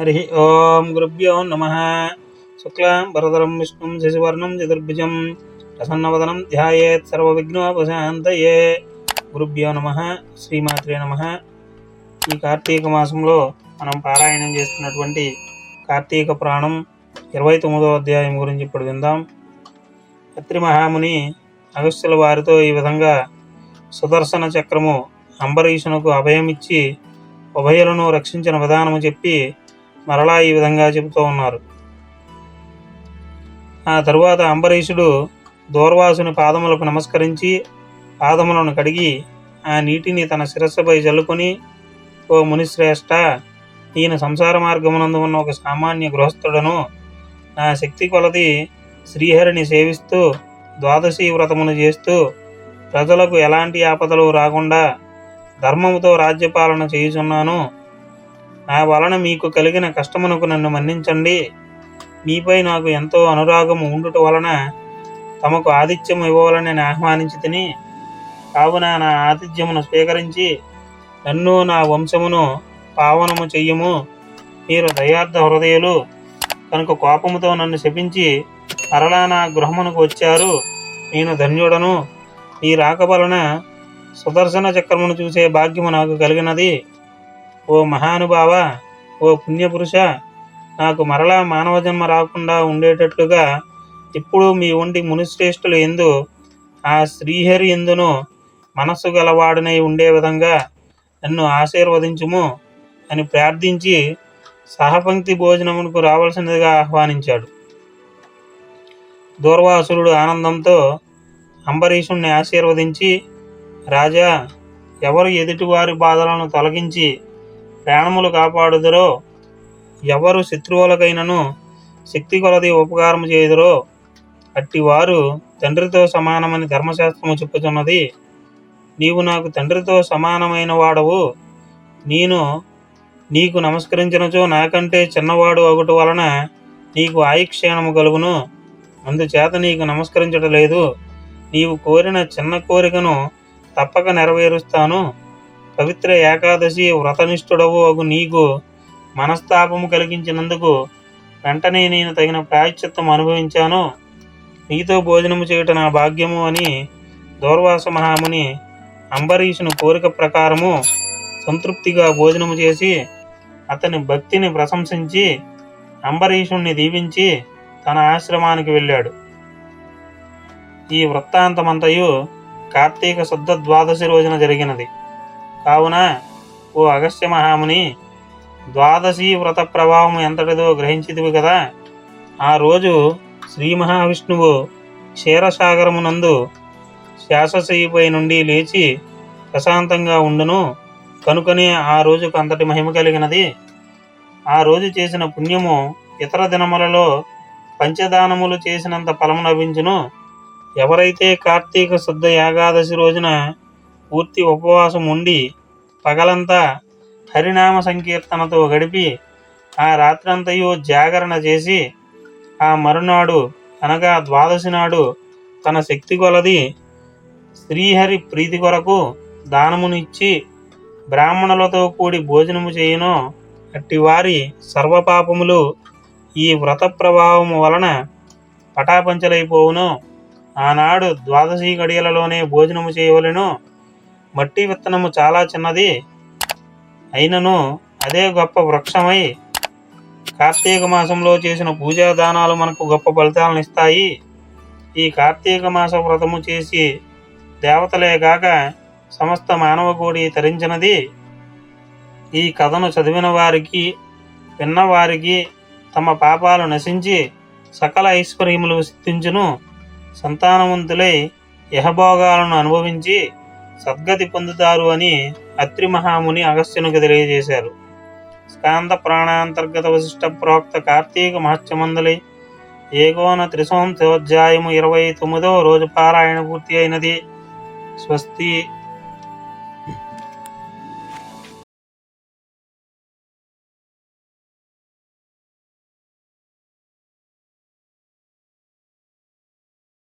హరి ఓం గురుభ్యో నమః. శుక్లాం వరదరం విష్ణుం శశివర్ణం చతుర్భుజం ప్రసన్నవదనం ధ్యాయేత్ సర్వవిఘ్నోపశాంతయే. గురుభ్యో నమః. శ్రీమాత్రే నమః. ఈ కార్తీక మాసంలో మనం పారాయణం చేస్తున్నటువంటి కార్తీక పురాణం 29వ అధ్యాయం గురించి ఇప్పుడు విందాం. అత్రి మహాముని అగస్త్యుల వారితో ఈ విధంగా సుదర్శన చక్రము అంబరీషునకు అభయమిచ్చి ఉభయులను రక్షించిన విధానము చెప్పి మరలా ఈ విధంగా చెబుతూ ఉన్నారు. ఆ తరువాత అంబరీషుడు దూర్వాసుని పాదములకు నమస్కరించి పాదములను కడిగి ఆ నీటిని తన శిరస్సుపై జల్లుకొని, ఓ మునిశ్రేష్ఠ, ఈయన సంసార మార్గమునందు ఉన్న ఒక సామాన్య గృహస్థుడను. నా శక్తి కొలది శ్రీహరిని సేవిస్తూ ద్వాదశి వ్రతమును చేస్తూ ప్రజలకు ఎలాంటి ఆపదలు రాకుండా ధర్మముతో రాజ్యపాలన చేయుచున్నాను. నా వలన మీకు కలిగిన కష్టమునకు నన్ను మన్నించండి. మీపై నాకు ఎంతో అనురాగము ఉండుట వలన తమకు ఆతిథ్యం ఇవ్వవాలని నేను ఆహ్వానించి తిని, కావున నా ఆతిథ్యమును స్వీకరించి నన్ను నా వంశమును పావనము చెయ్యము. మీరు దయార్థ హృదయులు కనుక కోపముతో నన్ను శపించి మరలా నా గృహమునకు వచ్చారు. నేను ధన్యుడను. ఈ రాక వలన సుదర్శన చక్రమును చూసే భాగ్యము నాకు కలిగినది. ఓ మహానుభావ, ఓ పుణ్యపురుష, నాకు మరలా మానవ జన్మ రాకుండా ఉండేటట్లుగా ఇప్పుడు మీ వంటి మునిశ్రేష్ఠులు ఎందు ఆ శ్రీహరి ఎందును మనస్సు గలవాడనై ఉండే విధంగా నన్ను ఆశీర్వదించుము అని ప్రార్థించి సహపంక్తి భోజనమునకు రావాల్సినదిగా ఆహ్వానించాడు. దూర్వాసురుడు ఆనందంతో అంబరీషుణ్ణి ఆశీర్వదించి, రాజా, ఎవరు ఎదుటివారి బాధలను తొలగించి ప్రాణములు కాపాడుదరో, ఎవరు శత్రువులకైనను శక్తి కొలది ఉపకారము చేయుదరో అట్టివారు తండ్రితో సమానమని ధర్మశాస్త్రము చెప్పుతున్నది. నీవు నాకు తండ్రితో సమానమైన వాడవు. నేను నీకు నమస్కరించినచో నాకంటే చిన్నవాడు అగుట వలన నీకు ఆయుక్షీణము కలుగును. అందుచేత నీకు నమస్కరించడం లేదు. నీవు కోరిన చిన్న కోరికను తప్పక నెరవేరుస్తాను. పవిత్ర ఏకాదశి వ్రతనిష్ఠుడవు అగు నీకు మనస్తాపము కలిగించినందుకు వెంటనే నేను తగిన ప్రాయశ్చిత్తం అనుభవించాను. నీతో భోజనము చేయుట నా భాగ్యము అని దూర్వాస మహాముని అంబరీషుని కోరిక ప్రకారము సంతృప్తిగా భోజనము చేసి అతని భక్తిని ప్రశంసించి అంబరీషుణ్ణి దీవించి తన ఆశ్రమానికి వెళ్ళాడు. ఈ వృత్తాంతమంతయు కార్తీక శుద్ధ ద్వాదశి రోజున జరిగినది. కావున ఓ అగస్త్య మహాముని, ద్వాదశి వ్రత ప్రభావం ఎంతటిదో గ్రహించితివి కదా. ఆ రోజు శ్రీ మహావిష్ణువు క్షీరసాగరమునందు శాసశయ్యపై నుండి లేచి ప్రశాంతంగా ఉండును. కనుకనే ఆ రోజుకు అంతటి మహిమ కలిగినది. ఆ రోజు చేసిన పుణ్యము ఇతర దినములలో పంచదానములు చేసినంత ఫలము లభించును. ఎవరైతే కార్తీక శుద్ధ ఏకాదశి రోజున పూర్తి ఉపవాసం ఉండి పగలంతా హరినామ సంకీర్తనతో గడిపి ఆ రాత్రంతయు జాగరణ చేసి ఆ మరునాడు అనగా ద్వాదశి నాడు తన శక్తి కొలది శ్రీహరి ప్రీతి కొరకు దానమునిచ్చి బ్రాహ్మణులతో కూడి భోజనము చేయును, అట్టివారి సర్వపాపములు ఈ వ్రత ప్రభావము వలన పటాపంచలైపోవును. ఆనాడు ద్వాదశి గడియలలోనే భోజనము చేయవలెను. మట్టి విత్తనము చాలా చిన్నది అయినను అదే గొప్ప వృక్షమై కార్తీక మాసంలో చేసిన పూజా దానాలు మనకు గొప్ప ఫలితాలను ఇస్తాయి. ఈ కార్తీక మాస వ్రతము చేసి దేవతలే గాక సమస్త మానవ కోడి తరించినది. ఈ కథను చదివిన వారికి విన్నవారికి తమ పాపాలు నశించి సకల ఐశ్వర్యములు సిద్ధించును. సంతానవంతులై యహభోగాలను అనుభవించి సద్గతి పొందుతారు అని అత్రి మహాముని అగస్త్యునికి తెలియజేశారు. స్కాంద ప్రాణాంతర్గత వశిష్ట ప్రోక్త కార్తీక మహత్యమందలి ఏకోన త్రిసంవత్సరాధ్యాయము 29వ రోజు పారాయణ పూర్తి అయినది. స్వస్తి.